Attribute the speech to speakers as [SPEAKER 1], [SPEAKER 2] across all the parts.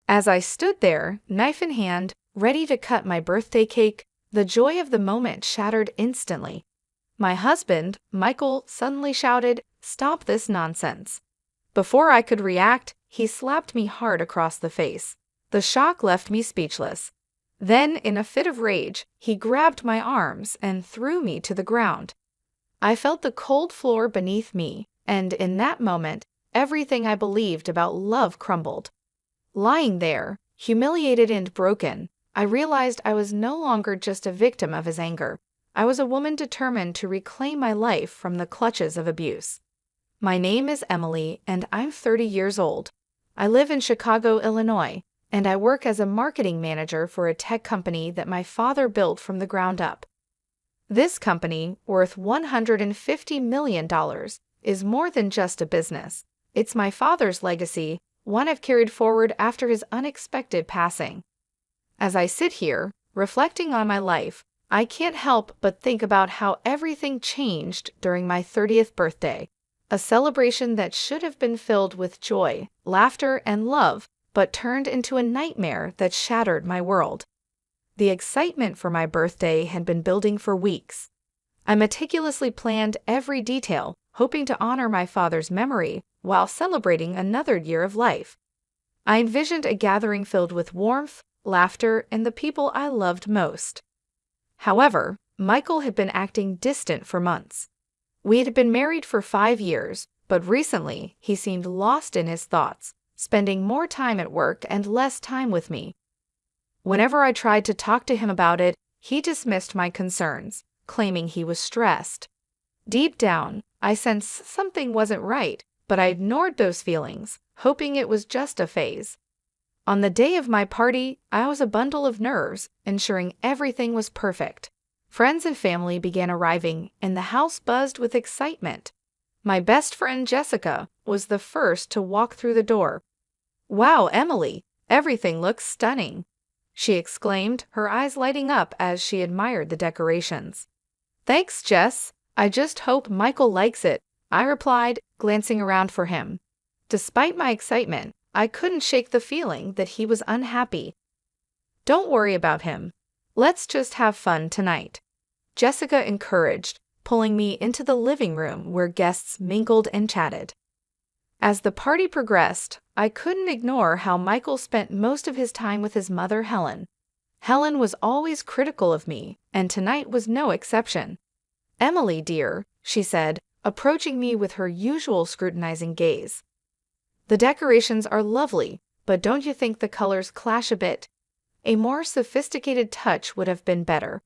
[SPEAKER 1] As I stood there, knife in hand, ready to cut my birthday cake, the joy of the moment shattered instantly. My husband, Michael, suddenly shouted, "Stop this nonsense." Before I could react, he slapped me hard across the face. The shock left me speechless. Then, in a fit of rage, he grabbed my arms and threw me to the ground. I felt the cold floor beneath me, and in that moment, everything I believed about love crumbled. Lying there, humiliated and broken, I realized I was no longer just a victim of his anger. I was a woman determined to reclaim my life from the clutches of abuse. My name is Emily, and I'm 30 years old. I live in Chicago, Illinois, and I work as a marketing manager for a tech company that my father built from the ground up. This company, worth $150 million, is more than just a business. It's my father's legacy, one I've carried forward after his unexpected passing. As I sit here, reflecting on my life, I can't help but think about how everything changed during my 30th birthday. A celebration that should have been filled with joy, laughter, and love, but turned into a nightmare that shattered my world. The excitement for my birthday had been building for weeks. I meticulously planned every detail, hoping to honor my father's memory while celebrating another year of life. I envisioned a gathering filled with warmth, laughter, and the people I loved most. However, Michael had been acting distant for months. We had been married for 5 years, but recently he seemed lost in his thoughts, spending more time at work and less time with me. Whenever I tried to talk to him about it, he dismissed my concerns, claiming he was stressed. Deep down, I sensed something wasn't right, but I ignored those feelings, hoping it was just a phase. On the day of my party, I was a bundle of nerves, ensuring everything was perfect. Friends and family began arriving, and the house buzzed with excitement. My best friend Jessica was the first to walk through the door. "Wow, Emily, everything looks stunning," she exclaimed, her eyes lighting up as she admired the decorations. "Thanks, Jess. I just hope Michael likes it," I replied, glancing around for him. Despite my excitement, I couldn't shake the feeling that he was unhappy. "Don't worry about him. Let's just have fun tonight," Jessica encouraged, pulling me into the living room where guests mingled and chatted. As the party progressed, I couldn't ignore how Michael spent most of his time with his mother, Helen. Helen was always critical of me, and tonight was no exception. "Emily, dear," she said, approaching me with her usual scrutinizing gaze. "The decorations are lovely, but don't you think the colors clash a bit? A more sophisticated touch would have been better."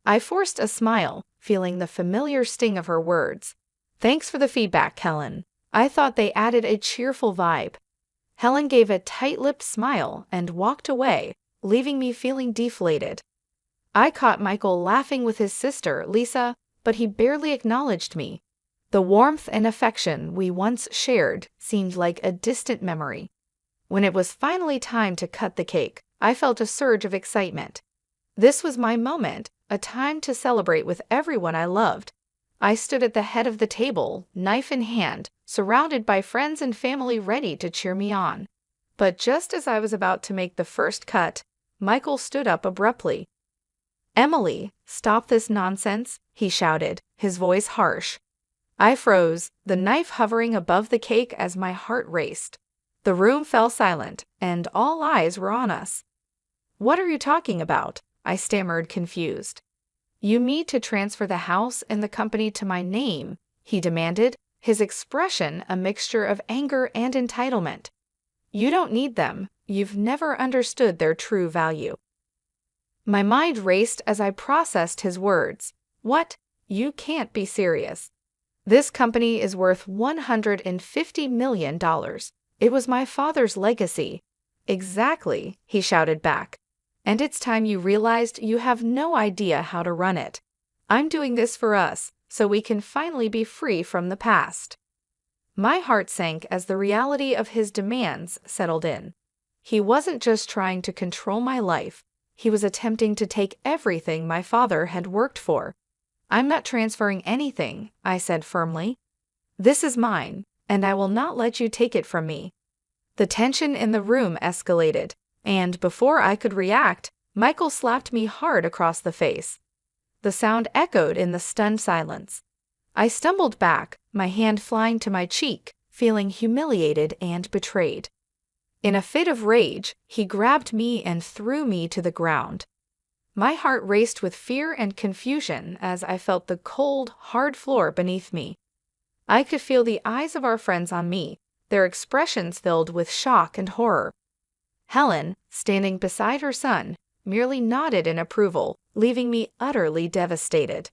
[SPEAKER 1] I forced a smile, feeling the familiar sting of her words. "Thanks for the feedback, Helen. I thought they added a cheerful vibe." Helen gave a tight-lipped smile and walked away, leaving me feeling deflated. I caught Michael laughing with his sister, Lisa, but he barely acknowledged me. The warmth and affection we once shared seemed like a distant memory. When it was finally time to cut the cake, I felt a surge of excitement. This was my moment, a time to celebrate with everyone I loved. I stood at the head of the table, knife in hand, surrounded by friends and family ready to cheer me on. But just as I was about to make the first cut, Michael stood up abruptly. "Emily, stop this nonsense," he shouted, his voice harsh. I froze, the knife hovering above the cake as my heart raced. The room fell silent, and all eyes were on us. "What are you talking about?" I stammered, confused. "You need to transfer the house and the company to my name," he demanded, his expression a mixture of anger and entitlement. "You don't need them. You've never understood their true value." My mind raced as I processed his words. "What? You can't be serious. This company is worth $150 million. It was my father's legacy." "Exactly," he shouted back. "And it's time you realized you have no idea how to run it. I'm doing this for us, so we can finally be free from the past." My heart sank as the reality of his demands settled in. He wasn't just trying to control my life, he was attempting to take everything my father had worked for. "I'm not transferring anything," I said firmly. "This is mine, and I will not let you take it from me." The tension in the room escalated, and before I could react, Michael slapped me hard across the face. The sound echoed in the stunned silence. I stumbled back, my hand flying to my cheek, feeling humiliated and betrayed. In a fit of rage, he grabbed me and threw me to the ground. My heart raced with fear and confusion as I felt the cold, hard floor beneath me. I could feel the eyes of our friends on me, their expressions filled with shock and horror. Helen, standing beside her son, merely nodded in approval, leaving me utterly devastated.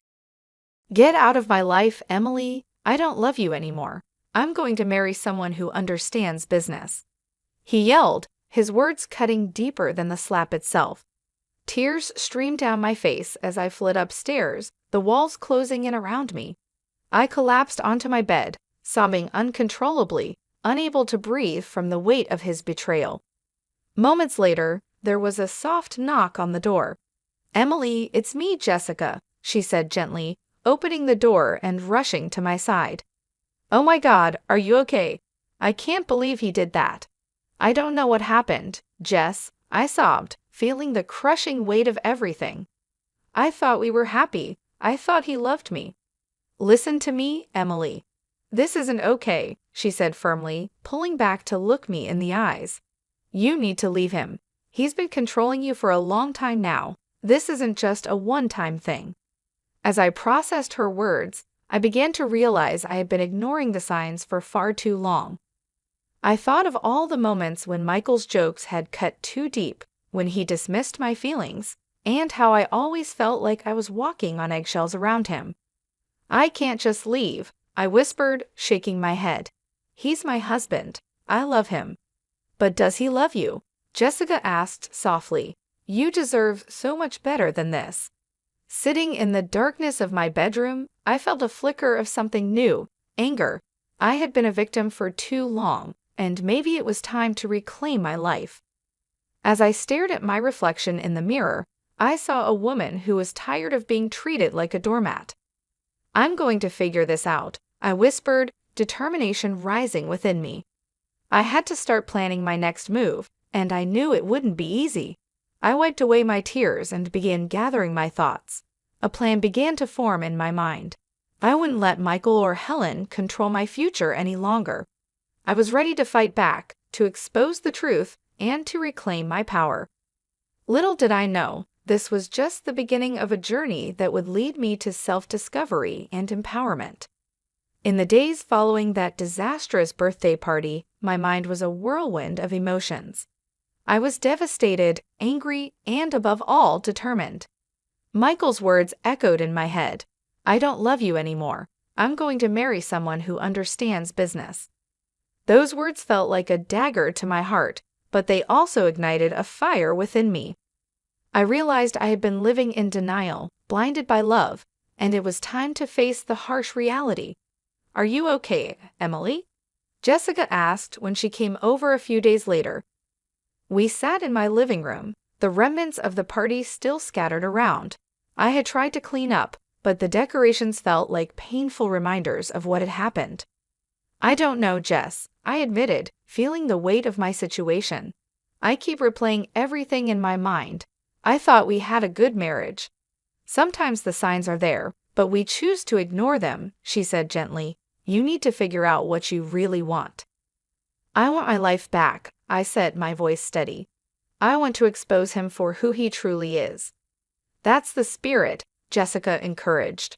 [SPEAKER 1] "Get out of my life, Emily. I don't love you anymore. I'm going to marry someone who understands business," he yelled, his words cutting deeper than the slap itself. Tears streamed down my face as I fled upstairs, the walls closing in around me. I collapsed onto my bed, sobbing uncontrollably, unable to breathe from the weight of his betrayal. Moments later, there was a soft knock on the door. "Emily, it's me, Jessica," she said gently, opening the door and rushing to my side. "Oh my God, are you okay? I can't believe he did that." "I don't know what happened, Jess," I sobbed, feeling the crushing weight of everything. "I thought we were happy. I thought he loved me." "Listen to me, Emily. This isn't okay," she said firmly, pulling back to look me in the eyes. "You need to leave him. He's been controlling you for a long time now. This isn't just a one-time thing." As I processed her words, I began to realize I had been ignoring the signs for far too long. I thought of all the moments when Michael's jokes had cut too deep, when he dismissed my feelings, and how I always felt like I was walking on eggshells around him. "I can't just leave," I whispered, shaking my head. "He's my husband. I love him." "But does he love you?" Jessica asked softly. "You deserve so much better than this." Sitting in the darkness of my bedroom, I felt a flicker of something new, anger. I had been a victim for too long, and maybe it was time to reclaim my life. As I stared at my reflection in the mirror, I saw a woman who was tired of being treated like a doormat. "I'm going to figure this out," I whispered, determination rising within me. I had to start planning my next move, and I knew it wouldn't be easy. I wiped away my tears and began gathering my thoughts. A plan began to form in my mind. I wouldn't let Michael or Helen control my future any longer. I was ready to fight back, to expose the truth, and to reclaim my power. Little did I know, this was just the beginning of a journey that would lead me to self-discovery and empowerment. In the days following that disastrous birthday party, my mind was a whirlwind of emotions. I was devastated, angry, and above all, determined. Michael's words echoed in my head. "I don't love you anymore. I'm going to marry someone who understands business." Those words felt like a dagger to my heart, but they also ignited a fire within me. I realized I had been living in denial, blinded by love, and it was time to face the harsh reality. "Are you okay, Emily?" Jessica asked when she came over a few days later. We sat in my living room, the remnants of the party still scattered around. I had tried to clean up, but the decorations felt like painful reminders of what had happened. "I don't know, Jess," I admitted, feeling the weight of my situation. "I keep replaying everything in my mind. I thought we had a good marriage." "Sometimes the signs are there, but we choose to ignore them," she said gently. "You need to figure out what you really want." "I want my life back," I said, my voice steady. "I want to expose him for who he truly is." "That's the spirit," Jessica encouraged.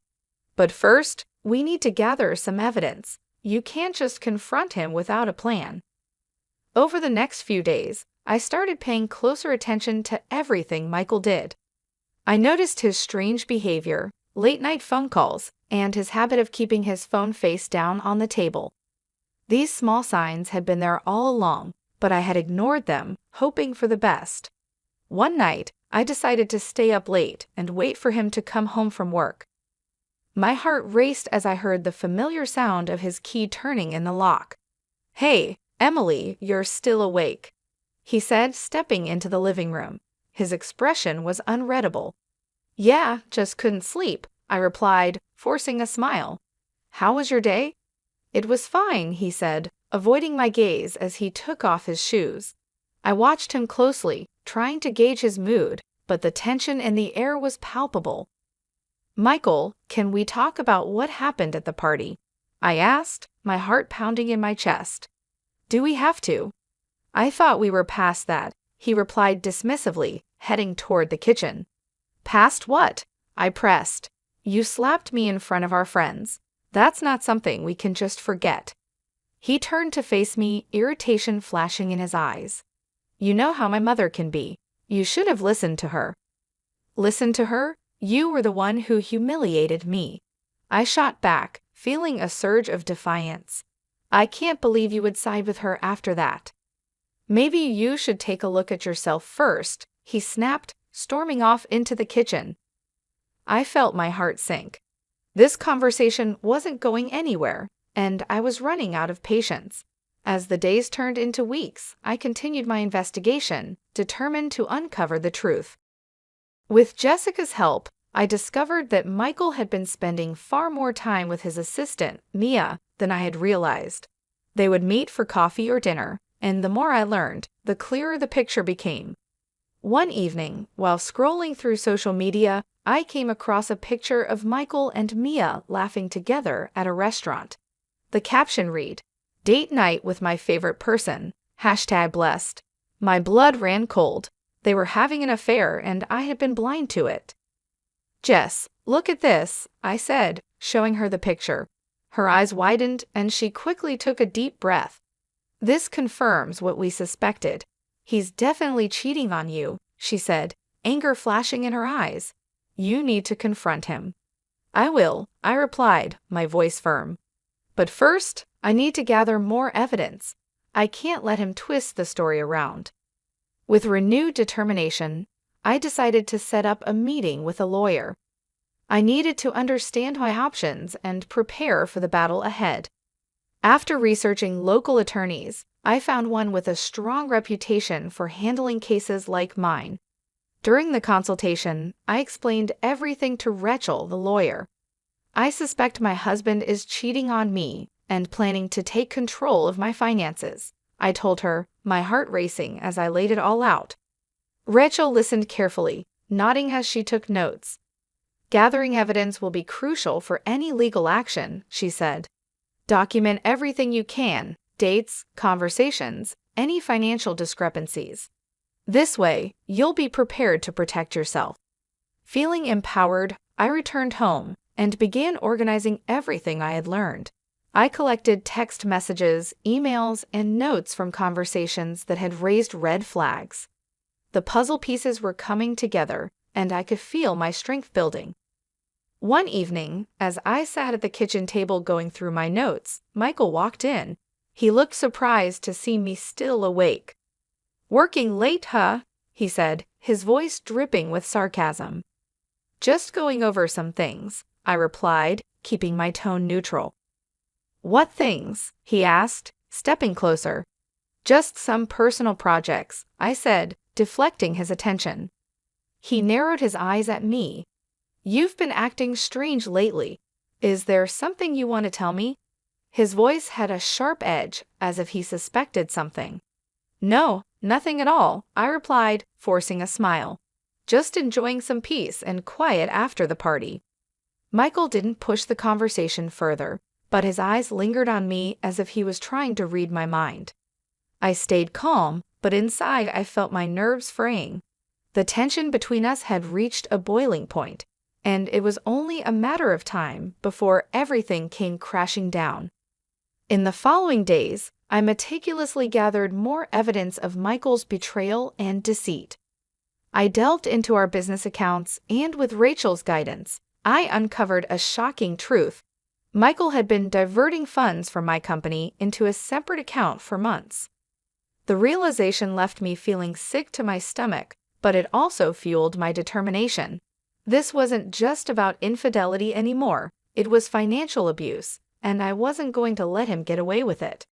[SPEAKER 1] "But first, we need to gather some evidence. You can't just confront him without a plan." Over the next few days, I started paying closer attention to everything Michael did. I noticed his strange behavior, late-night phone calls, and his habit of keeping his phone face down on the table. These small signs had been there all along, but I had ignored them, hoping for the best. One night, I decided to stay up late and wait for him to come home from work. My heart raced as I heard the familiar sound of his key turning in the lock. "Hey, Emily, you're still awake," he said, stepping into the living room. His expression was unreadable. "Yeah, just couldn't sleep," I replied, forcing a smile. "How was your day?" "It was fine," he said, avoiding my gaze as he took off his shoes. I watched him closely, trying to gauge his mood, but the tension in the air was palpable. "Michael, can we talk about what happened at the party?" I asked, my heart pounding in my chest. "Do we have to?" "I thought we were past that," he replied dismissively, heading toward the kitchen. "Past what?" I pressed. "You slapped me in front of our friends. That's not something we can just forget." He turned to face me, irritation flashing in his eyes. "You know how my mother can be. You should have listened to her." "Listened to her? You were the one who humiliated me." I shot back, feeling a surge of defiance. "I can't believe you would side with her after that." "Maybe you should take a look at yourself first," he snapped, storming off into the kitchen. I felt my heart sink. This conversation wasn't going anywhere, and I was running out of patience. As the days turned into weeks, I continued my investigation, determined to uncover the truth. With Jessica's help, I discovered that Michael had been spending far more time with his assistant, Mia, than I had realized. They would meet for coffee or dinner, and the more I learned, the clearer the picture became. One evening, while scrolling through social media, I came across a picture of Michael and Mia laughing together at a restaurant. The caption read, "Date night with my favorite person, #blessed." My blood ran cold. They were having an affair and I had been blind to it. "Jess, look at this," I said, showing her the picture. Her eyes widened and she quickly took a deep breath. "This confirms what we suspected. He's definitely cheating on you," she said, anger flashing in her eyes. "You need to confront him." "I will," I replied, my voice firm. "But first, I need to gather more evidence. I can't let him twist the story around." With renewed determination, I decided to set up a meeting with a lawyer. I needed to understand my options and prepare for the battle ahead. After researching local attorneys, I found one with a strong reputation for handling cases like mine. During the consultation, I explained everything to Rachel, the lawyer. "I suspect my husband is cheating on me and planning to take control of my finances," I told her, my heart racing as I laid it all out. Rachel listened carefully, nodding as she took notes. "Gathering evidence will be crucial for any legal action," she said. "Document everything you can, dates, conversations, any financial discrepancies. This way, you'll be prepared to protect yourself." Feeling empowered, I returned home and began organizing everything I had learned. I collected text messages, emails, and notes from conversations that had raised red flags. The puzzle pieces were coming together, and I could feel my strength building. One evening, as I sat at the kitchen table going through my notes, Michael walked in. He looked surprised to see me still awake. "Working late, huh?" he said, his voice dripping with sarcasm. "Just going over some things," I replied, keeping my tone neutral. "What things?" he asked, stepping closer. "Just some personal projects," I said, deflecting his attention. He narrowed his eyes at me. "You've been acting strange lately. Is there something you want to tell me?" His voice had a sharp edge, as if he suspected something. "No, nothing at all," I replied, forcing a smile. "Just enjoying some peace and quiet after the party." Michael didn't push the conversation further, but his eyes lingered on me as if he was trying to read my mind. I stayed calm, but inside I felt my nerves fraying. The tension between us had reached a boiling point, and it was only a matter of time before everything came crashing down. In the following days, I meticulously gathered more evidence of Michael's betrayal and deceit. I delved into our business accounts, and with Rachel's guidance, I uncovered a shocking truth. Michael had been diverting funds from my company into a separate account for months. The realization left me feeling sick to my stomach, but it also fueled my determination. This wasn't just about infidelity anymore, it was financial abuse, and I wasn't going to let him get away with it.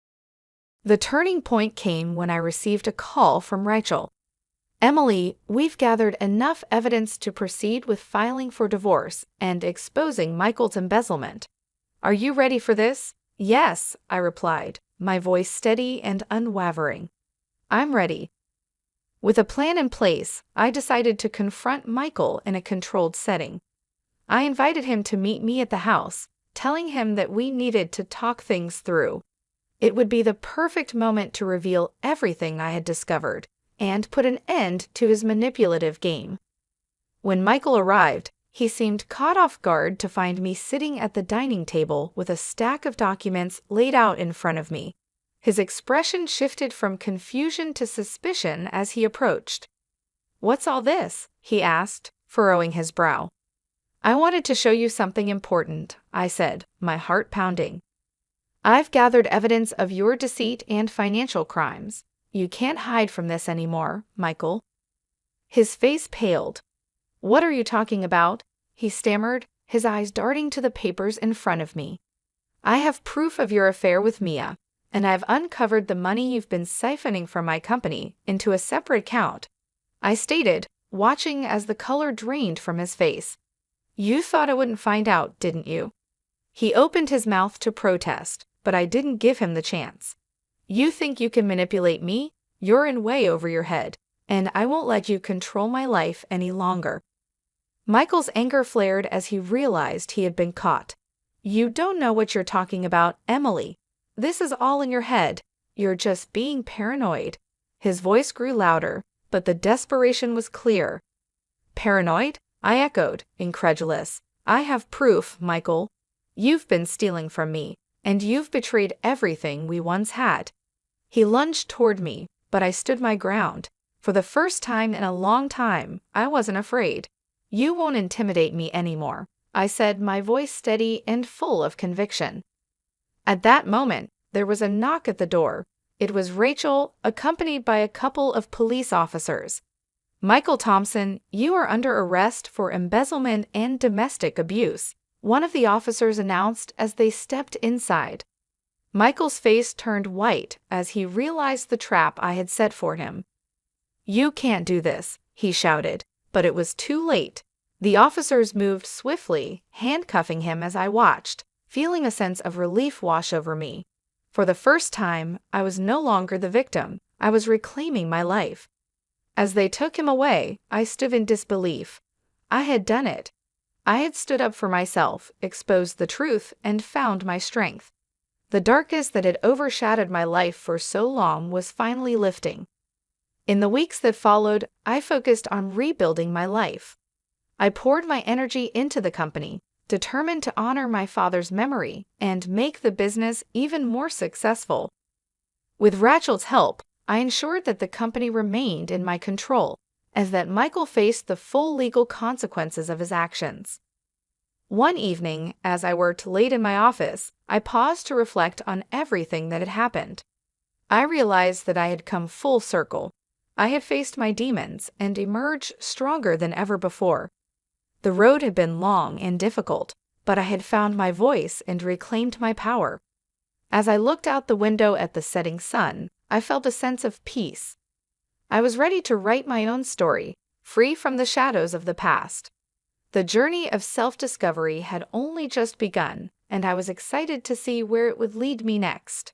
[SPEAKER 1] The turning point came when I received a call from Rachel. "Emily, we've gathered enough evidence to proceed with filing for divorce and exposing Michael's embezzlement. Are you ready for this?" "Yes," I replied, my voice steady and unwavering. I'm ready. With a plan in place, I decided to confront Michael in a controlled setting. I invited him to meet me at the house, telling him that we needed to talk things through. It would be the perfect moment to reveal everything I had discovered and put an end to his manipulative game. When Michael arrived, he seemed caught off guard to find me sitting at the dining table with a stack of documents laid out in front of me. His expression shifted from confusion to suspicion as he approached. "What's all this?" he asked, furrowing his brow. "I wanted to show you something important," I said, my heart pounding. "I've gathered evidence of your deceit and financial crimes. You can't hide from this anymore, Michael." His face paled. "What are you talking about?" he stammered, his eyes darting to the papers in front of me. "I have proof of your affair with Mia, and I've uncovered the money you've been siphoning from my company into a separate account," I stated, watching as the color drained from his face. "You thought I wouldn't find out, didn't you?" He opened his mouth to protest, but I didn't give him the chance. "You think you can manipulate me? You're in way over your head, and I won't let you control my life any longer." Michael's anger flared as he realized he had been caught. "You don't know what you're talking about, Emily. This is all in your head. You're just being paranoid." His voice grew louder, but the desperation was clear. "Paranoid?" I echoed, incredulous. "I have proof, Michael. You've been stealing from me, and you've betrayed everything we once had." He lunged toward me, but I stood my ground. For the first time in a long time, I wasn't afraid. "You won't intimidate me anymore," I said, my voice steady and full of conviction. At that moment, there was a knock at the door. It was Rachel, accompanied by a couple of police officers. "Michael Thompson, you are under arrest for embezzlement and domestic abuse," one of the officers announced as they stepped inside. Michael's face turned white as he realized the trap I had set for him. "You can't do this," he shouted, but it was too late. The officers moved swiftly, handcuffing him as I watched, feeling a sense of relief wash over me. For the first time, I was no longer the victim. I was reclaiming my life. As they took him away, I stood in disbelief. I had done it. I had stood up for myself, exposed the truth, and found my strength. The darkness that had overshadowed my life for so long was finally lifting. In the weeks that followed, I focused on rebuilding my life. I poured my energy into the company, determined to honor my father's memory and make the business even more successful. With Rachel's help, I ensured that the company remained in my control, as that Michael faced the full legal consequences of his actions. One evening, as I worked late in my office, I paused to reflect on everything that had happened. I realized that I had come full circle. I had faced my demons and emerged stronger than ever before. The road had been long and difficult, but I had found my voice and reclaimed my power. As I looked out the window at the setting sun, I felt a sense of peace. I was ready to write my own story, free from the shadows of the past. The journey of self-discovery had only just begun, and I was excited to see where it would lead me next.